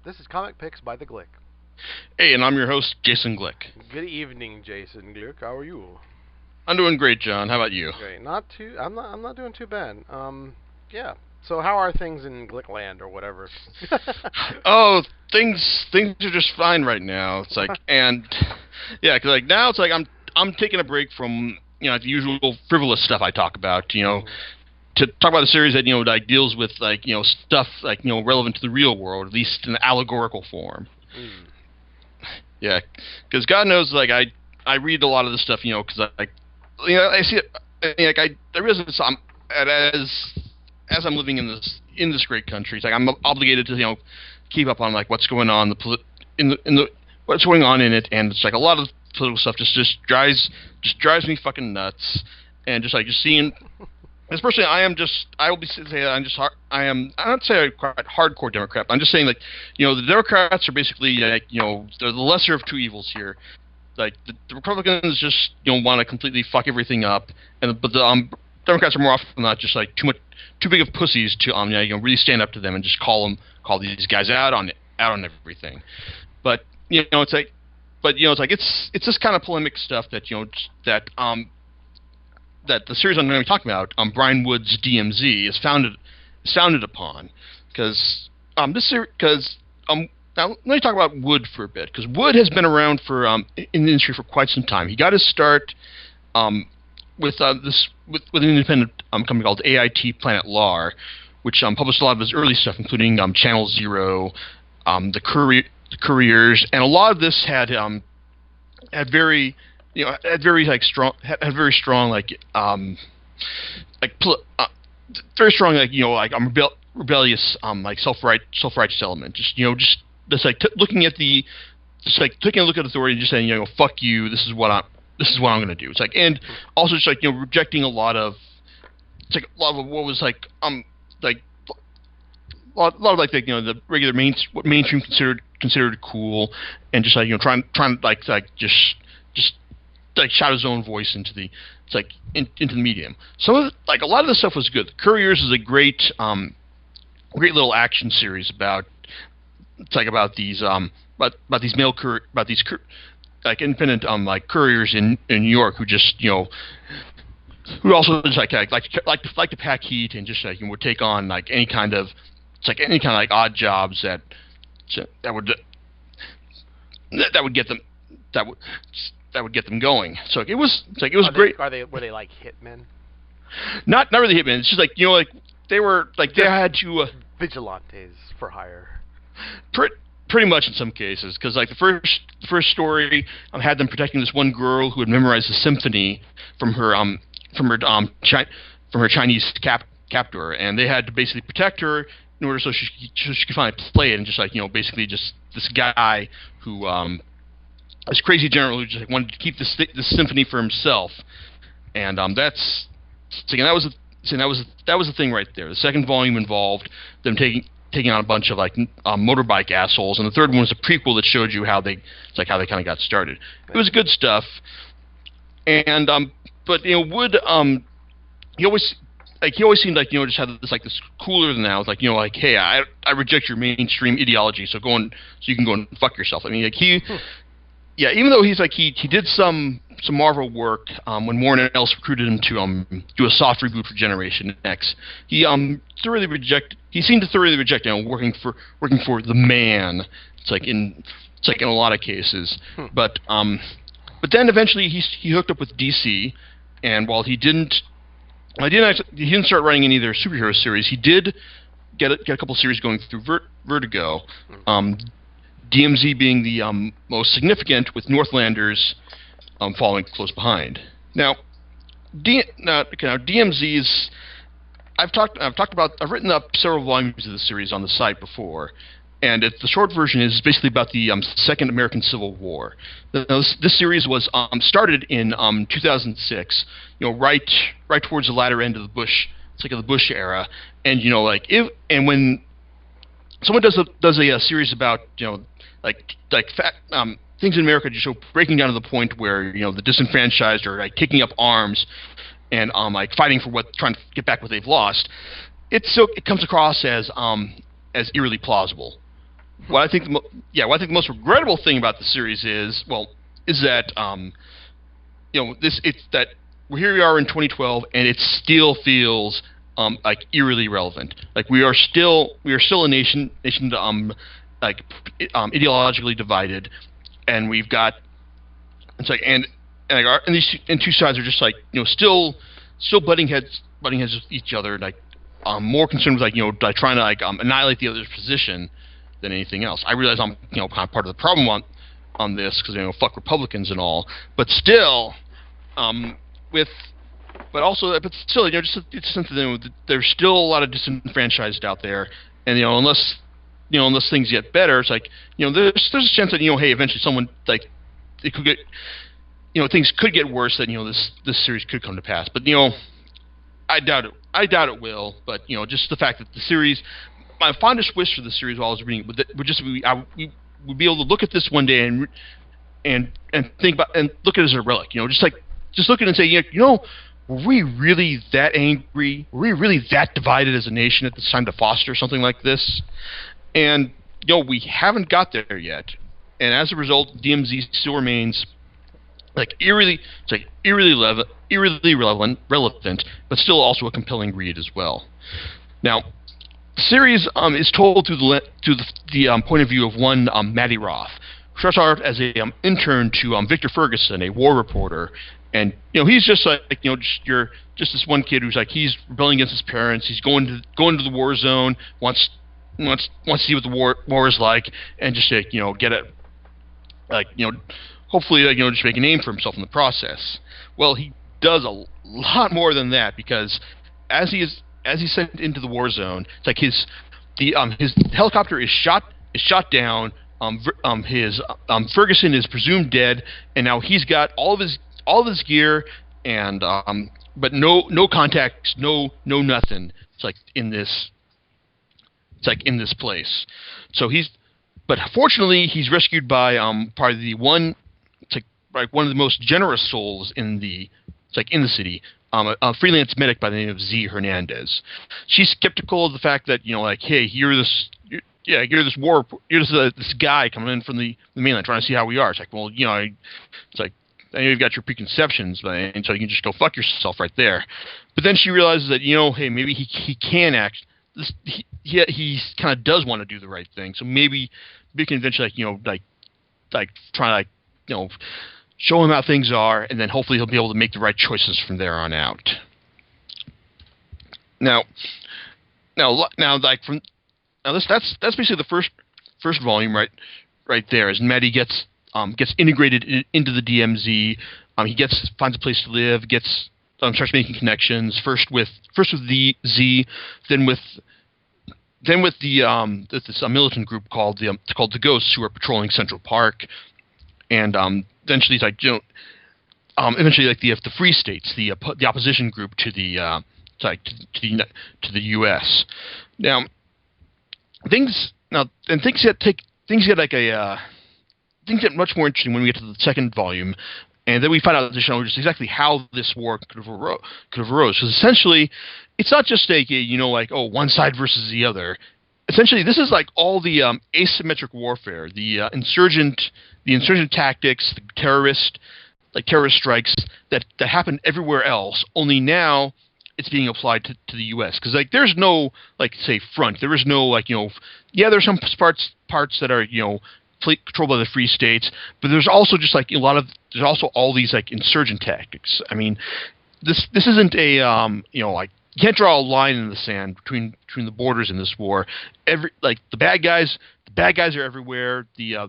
This is Comic Picks by the Glick. Hey, and I'm your host, Jason Glick. Good evening, Jason Glick. How are you? I'm doing great, John. How about you? Great. Not too. I'm not doing too bad. Yeah. So how are things in Glickland or whatever? Oh, things are just fine right now. It's like, and yeah, 'cause like now it's like I'm taking a break from the usual frivolous stuff I talk about. To talk about a series that like deals with like stuff like relevant to the real world, at least in an allegorical form. Mm. Yeah, because God knows, like I read a lot of this stuff, because I see it, like I realize it's, as I'm living in this great country, it's like I'm obligated to keep up on like what's going on in the what's going on in it, and it's like a lot of political stuff just drives me fucking nuts, and just seeing. As personally, I will be saying I don't say I'm quite hardcore Democrat. But I'm just saying, like, the Democrats are basically, like, they're the lesser of two evils here. Like, the Republicans just, want to completely fuck everything up, but the Democrats are more often than not just, like, too big of pussies to, really stand up to them and just call these guys out on everything. But, it's like, it's this kind of polemic stuff that, that the series I'm going to be talking about, Brian Wood's DMZ, is founded upon, because now let me talk about Wood for a bit, because Wood has been around for in the industry for quite some time. He got his start with an independent company called AIT Planet Lar, which published a lot of his early stuff, including Channel Zero, the Couriers, and a lot of this had very very strong very strong rebellious like self-righteous element. Just like looking at taking a look at authority and just saying fuck you, this is what I'm going to do. It's like, and also just like rejecting a lot of what was like like a lot of like the regular what mainstream considered cool, and just like trying to just like shout his own voice into the into the medium. Some of a lot of the stuff was good. Couriers is a great little action series about these independent couriers in New York who just who also just like to pack heat and just would take on any kind of odd jobs that would get them going. So it was great. Were they like hitmen? Not really hitmen. It's just they were they had to vigilantes for hire. Pretty much in some cases, because the first story had them protecting this one girl who had memorized a symphony from her Chinese captor, and they had to basically protect her in order so she could finally play it, and just basically just this guy who this crazy general who just wanted to keep this symphony for himself, and that was the thing right there. The second volume involved them taking on a bunch of motorbike assholes, and the third one was a prequel that showed you how they kind of got started. It was good stuff, and but Wood he always seemed just had this cooler than now. It's hey, I reject your mainstream ideology, so you can go and fuck yourself. I mean yeah, even though he did some Marvel work when Warren Ellis recruited him to do a soft reboot for Generation X, he seemed to thoroughly reject working for the man. It's in a lot of cases, but then eventually he hooked up with DC, and while he didn't start writing any of their superhero series, he did get a couple series going through Vertigo. DMZ being the most significant, with Northlanders following close behind. Now DMZ's I've written up several volumes of the series on the site before, and the short version is basically about the Second American Civil War. This series was started in 2006, right towards the latter end of the Bush era, and when someone does a series about things in America just breaking down to the point where the disenfranchised are taking up arms and fighting for trying to get back what they've lost. It comes across as eerily plausible. what I think what I think the most regrettable thing about the series is that it's that here we are in 2012 and it still feels like eerily relevant. Like we are still a nation like ideologically divided, and we've got it's like and these two sides are just like still butting heads with each other, like more concerned with like trying to like annihilate the other's position than anything else. I realize I'm kind of part of the problem on this because fuck Republicans and all, but still with but still just it's something there's still a lot of disenfranchised out there, and unless things get better, it's like there's a chance that hey, eventually someone like it could get things could get worse, that this series could come to pass, but I doubt it will, but just the fact that the series, my fondest wish for the series while I was reading it would just be we would be able to look at this one day and think about and look at it as a relic, just look at it and say, were we really that angry? Were we really that divided as a nation at this time to foster something like this? And we haven't got there yet, and as a result, DMZ still remains eerily relevant, but still also a compelling read as well. Now, the series is told through the point of view of one Matty Roth, who starts out as a intern to Victor Ferguson, a war reporter, and he's just just this one kid who's he's rebelling against his parents. He's going to the war zone, wants to see what the war is like, and just get it hopefully just make a name for himself in the process. Well, he does a lot more than that, because as he's sent into the war zone, it's like his helicopter is shot down. Ferguson is presumed dead, and now he's got all of his gear, and but no contacts, no nothing. It's like in this place. But fortunately, he's rescued by probably one of the most generous souls in the city, a freelance medic by the name of Z Hernandez. She's skeptical of the fact that hey, you're this guy coming in from the mainland trying to see how we are. It's like, well, it's like, I know you've got your preconceptions, and so you can just go fuck yourself right there. But then she realizes that hey, maybe he can act. He kind of does want to do the right thing, so maybe we can eventually try to show him how things are, and then hopefully he'll be able to make the right choices from there on out. That's basically the first volume right there. As Maddie gets integrated into the DMZ, he finds a place to live, starts making connections first with the Z, then with this militant group called the Ghosts, who are patrolling Central Park, and eventually the Free States, the opposition group to the U.S. Things get much more interesting when we get to the second volume, and then we find out just exactly how this war could have arose. Because essentially, it's not just one side versus the other. Essentially, this is like all the asymmetric warfare, the insurgent tactics, the terrorist strikes that happen everywhere else. Only now it's being applied to the U.S. Because there's no say front. There is no there's some parts that are controlled by the Free States, but there's also just there's also all these insurgent tactics. I mean, this isn't a you can't draw a line in the sand between the borders in this war. The bad guys are everywhere. The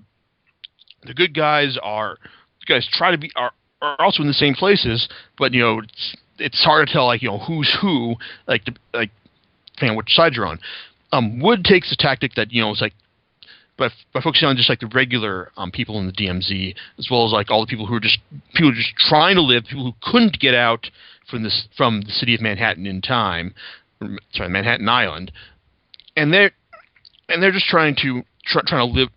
good guys are also in the same places, but it's hard to tell who's who, depending on which side you're on. Wood takes a tactic that by focusing on just the regular people in the DMZ, as well as all the people who are just trying to live, people who couldn't get out from the city of Manhattan in time, Manhattan Island, and they're just trying to live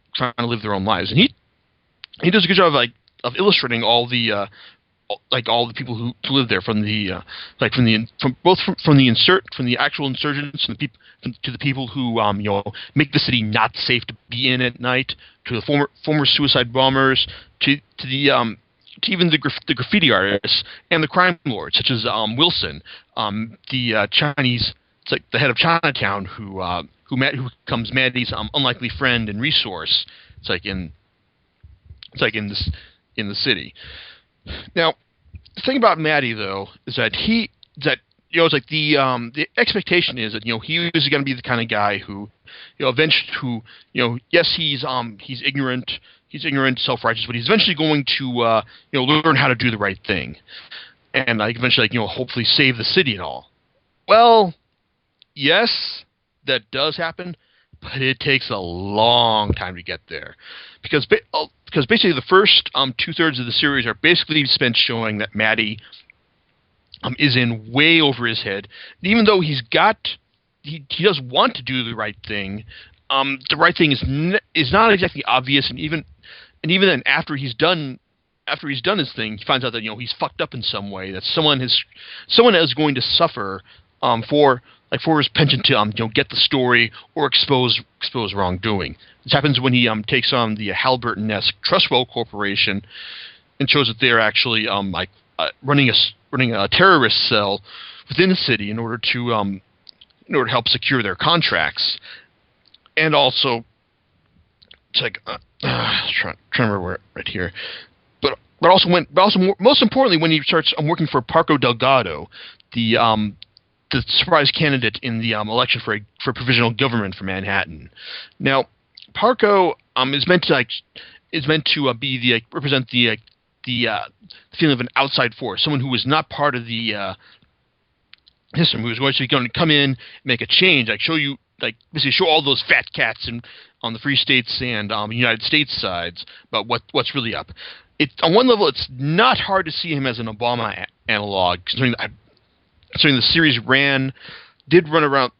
their own lives. And he does a good job of illustrating all the all the people who live there, from the from the actual insurgents and the people to the people who make the city not safe to be in at night, to the former suicide bombers, to even the graffiti artists and the crime lords, such as Wilson, the Chinese, it's like the head of Chinatown, who becomes Maddie's unlikely friend and resource. It's like in the city. Now, the thing about Maddie, though, is that it's like the expectation is that he is going to be the kind of guy who, yes, he's ignorant, self-righteous, but he's eventually going to learn how to do the right thing, and eventually hopefully save the city and all. Well, yes, that does happen, but it takes a long time to get there, because basically the first 2/3 of the series are basically spent showing that Maddie is in way over his head. And even though he does want to do the right thing, the right thing is not exactly obvious, and even then, after he's done his thing, he finds out that he's fucked up in some way, that someone is going to suffer for his penchant to get the story or expose wrongdoing. This happens when he takes on the Halliburton-esque Trustwell Corporation and shows that they're actually running a terrorist cell within the city in order to help secure their contracts. And also, it's like trying to remember where right here, but most importantly, when he starts working for Parco Delgado, the surprise candidate in the election for provisional government for Manhattan. Now, Parco is meant to be represent the feeling of an outside force, someone who was not part of the system, who was going to come in, make a change, basically show all those fat cats on the free states and United States sides about what's really up. On one level, it's not hard to see him as an Obama analog, considering the series run around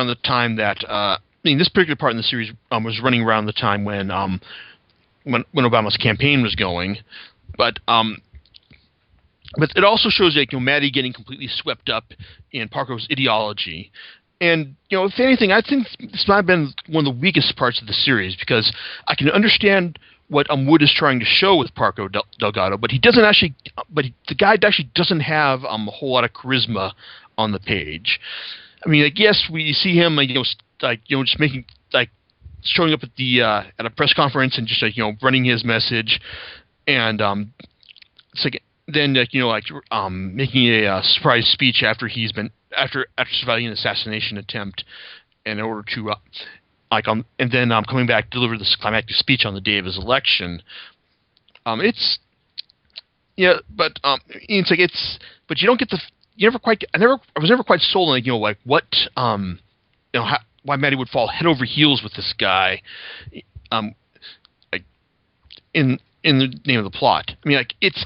the time that this particular part in the series was running around the time when Obama's campaign was going, but it also shows Maddie getting completely swept up in Parco's ideology. And if anything, I think this might have been one of the weakest parts of the series, because I can understand what Wood is trying to show with Parco Delgado, but the guy actually doesn't have a whole lot of charisma on the page. I mean, yes, we see him, just making showing up at a press conference and just running his message, and it's like then making a surprise speech after surviving an assassination attempt, in order to and then coming back to deliver this climactic speech on the day of his election. But you don't get I was never quite sold on what why Maddie would fall head over heels with this guy, in the name of the plot. I mean,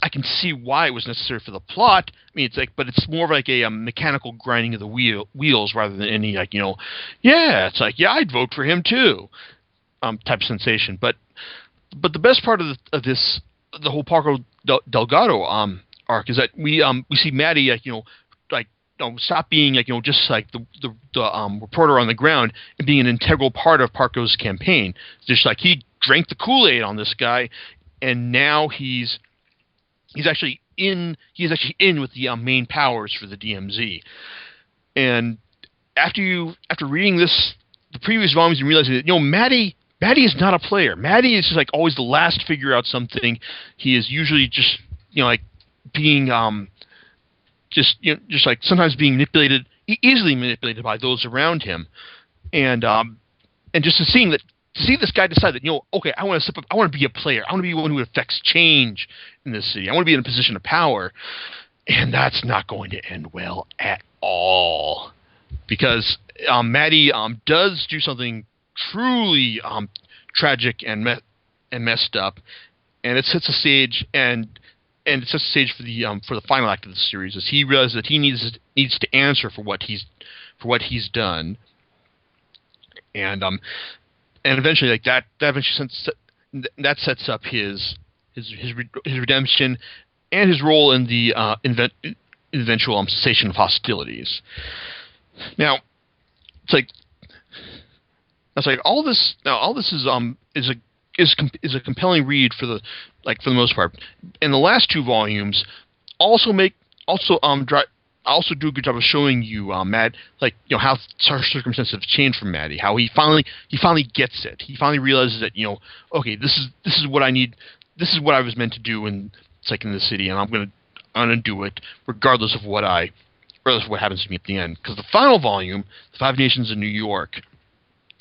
I can see why it was necessary for the plot. I mean, but it's more of a mechanical grinding of the wheels rather than any I'd vote for him too, type of sensation. But the best part of the whole Parco Delgado arc is that we see Maddie stop being just the reporter on the ground and being an integral part of Parco's campaign. Just he drank the Kool-Aid on this guy, and now he's actually in with the main powers for the DMZ. And after reading the previous volumes and realizing that Maddie is not a player. Maddie is just always the last to figure out something. He is usually just being sometimes being manipulated, easily manipulated by those around him, and just to see this guy decide that okay, I want to be a player. I want to be one who affects change in this city. I want to be in a position of power, and that's not going to end well at all, because Maddie does do something truly tragic and messed up, and it sets a stage for the final act of the series, as he realizes that he needs to answer for what he's done, and eventually that sets up his redemption, and his role in the eventual cessation of hostilities. Now, it's like it's like all this. Now, all this is a compelling read for the most part. And the last two volumes also do a good job of showing you Matt, how circumstances have changed for Maddie, how he finally gets it. He finally realizes that, okay, this is what I need. This is what I was meant to do in the city, and I'm gonna do it regardless of what happens to me at the end. Because the final volume, The Five Nations in New York,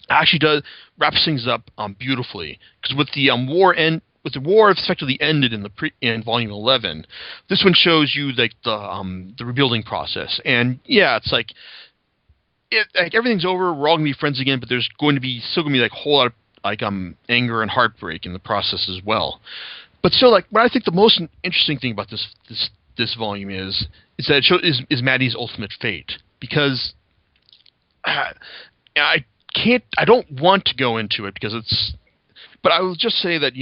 actually wraps things up beautifully. Because with the war effectively ended in volume 11, this one shows you the rebuilding process. And yeah, it's like everything's over. We're all gonna be friends again, but there's still gonna be a whole lot of anger and heartbreak in the process as well. But still, what I think the most interesting thing about this volume is that it is Maddie's ultimate fate. Because I don't want to go into it but I will just say that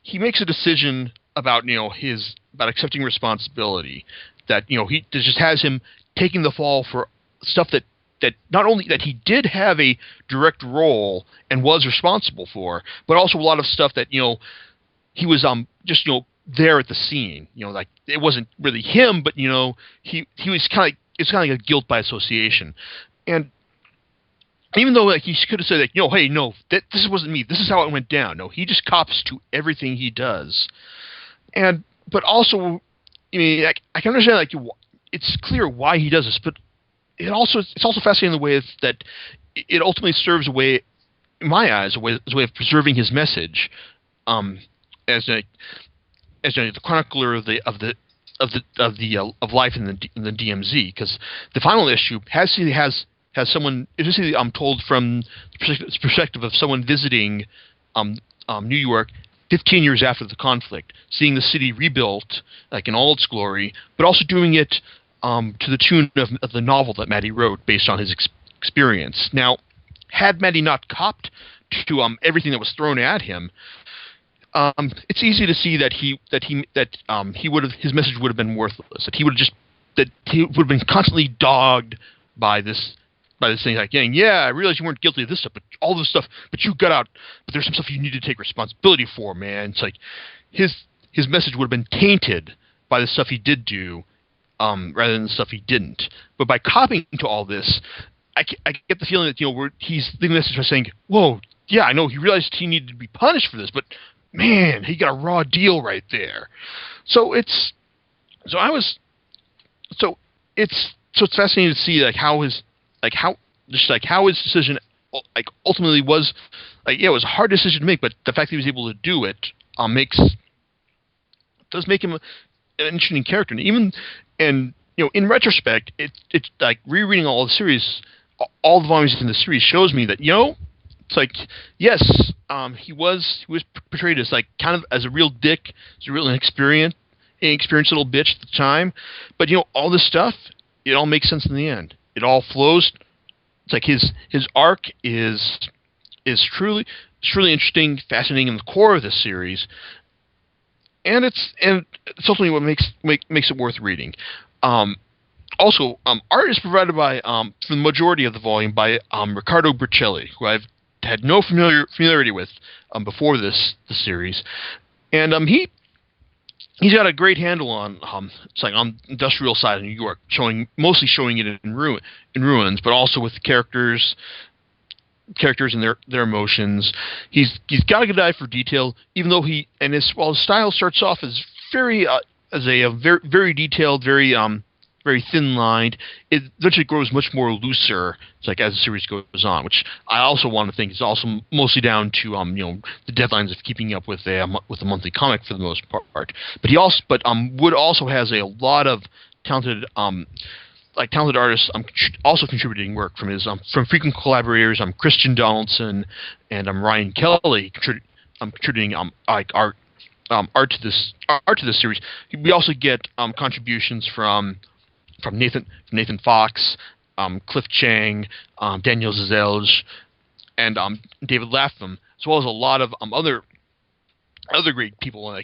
he makes a decision about about accepting responsibility, that he just has him taking the fall for stuff that not only that he did have a direct role and was responsible for, but also a lot of stuff that he was just there at the scene. It wasn't really him, but he was it's kind of like a guilt by association. And even though he could have said hey, no, this wasn't me. This is how it went down. No, he just cops to everything he does. But also, I mean, I can understand it's clear why he does this, but it's also fascinating the way that it ultimately serves a way, in my eyes, as a way of preserving his message, as the chronicler of life in the DMZ. Because the final issue has someone, I'm told, from the perspective of someone visiting New York 15 years after the conflict, seeing the city rebuilt in all its glory, but also doing it to the tune of the novel that Maddie wrote based on his experience. Now, had Maddie not copped to everything that was thrown at him, it's easy to see that his message would have been worthless. That he would have been constantly dogged by this thing, yeah, I realize you weren't guilty of this stuff, but all this stuff, but you got out, but there's some stuff you need to take responsibility for, man. It's his message would have been tainted by the stuff he did do, rather than the stuff he didn't. But by copying to all this, I get the feeling that he's leaving the message by saying, whoa, yeah, I know he realized he needed to be punished for this, but man, he got a raw deal right there. So it's fascinating to see how his ultimately was, it was a hard decision to make, but the fact that he was able to do it does make him an interesting character. And in retrospect, it's rereading all the series, all the volumes in the series shows me that yes, he was portrayed as kind of as a real dick, as a real inexperienced little bitch at the time, but all this stuff, it all makes sense in the end. It all flows. It's his arc is truly interesting, fascinating in the core of this series, and it's ultimately what makes it worth reading. Also, art is provided by for the majority of the volume by Riccardo Bricelli, who I've had no familiarity with before the series, and he's got a great handle on on the industrial side of New York, mostly showing it in ruins, but also with characters and their emotions. He's got a good eye for detail, even though his style starts off as very very detailed, very thin-lined. It eventually grows much more looser, as the series goes on, which I also want to think is also mostly down to the deadlines of keeping up with a monthly comic for the most part. But Wood also has a lot of talented artists also contributing work from frequent collaborators, Christian Donaldson and Ryan Kelly contributing art to this series. We also get contributions from Nathan Fox, Cliff Chang, Daniel Zelge, and David Lapham, as well as a lot of other great people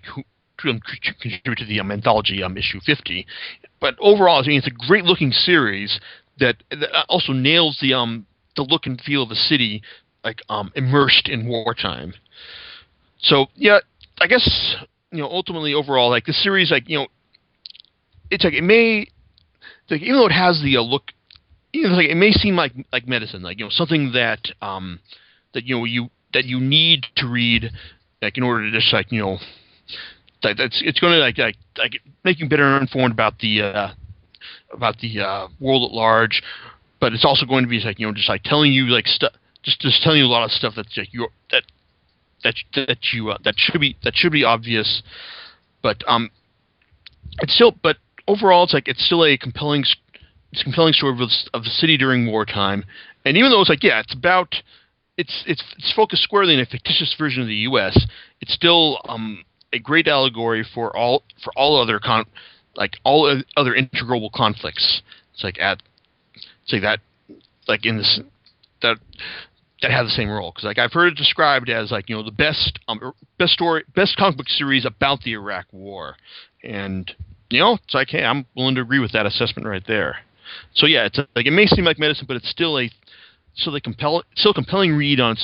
contribute to the anthology issue 50. But overall, I mean, it's a great looking series that also nails the look and feel of the city, like immersed in wartime. So yeah, I guess ultimately overall, like the series, like it's like it may, like even though it has the look, like it may seem like medicine, like something that that you need to read, like in order to just like it's going to like make you better informed about the world at large, but it's also going to be like just like telling you like stuff, just telling you a lot of stuff that's like that should be obvious, but it's still, but overall it's still a compelling story of the city during wartime. And even though it's like it's focused squarely in a fictitious version of the U.S., it's still a great allegory for all other all other interglobal conflicts. It's like that in this that have the same role, because like I've heard it described as like the best comic book series about the Iraq War, and it's like, hey, I'm willing to agree with that assessment right there. So yeah, it's like it may seem like medicine, but it's still a compelling read on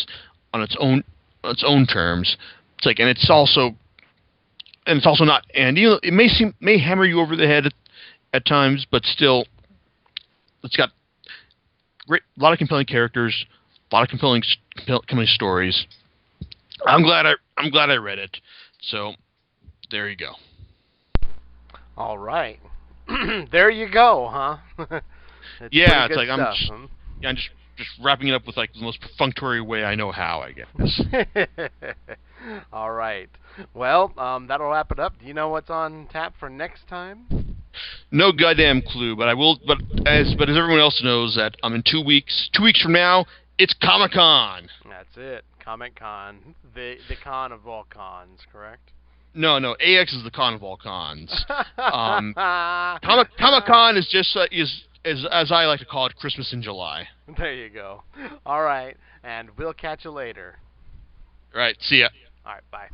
its own terms. It's like, and it's also not, and it may hammer you over the head at times, but still, it's got a lot of compelling characters, a lot of compelling stories. I'm glad I read it. So there you go. All right. There you go, huh? Yeah, it's like I'm just wrapping it up with like the most perfunctory way I know how, I guess. All right. Well, that'll wrap it up. Do you know what's on tap for next time? No goddamn clue, but I will. But as everyone else knows, that in 2 weeks from now, it's Comic-Con. That's it, Comic-Con, the con of all cons, correct? No, AX is the con of all cons. Comic-Con is just as I like to call it, Christmas in July. There you go. All right, and we'll catch you later. All right, see ya. All right, bye.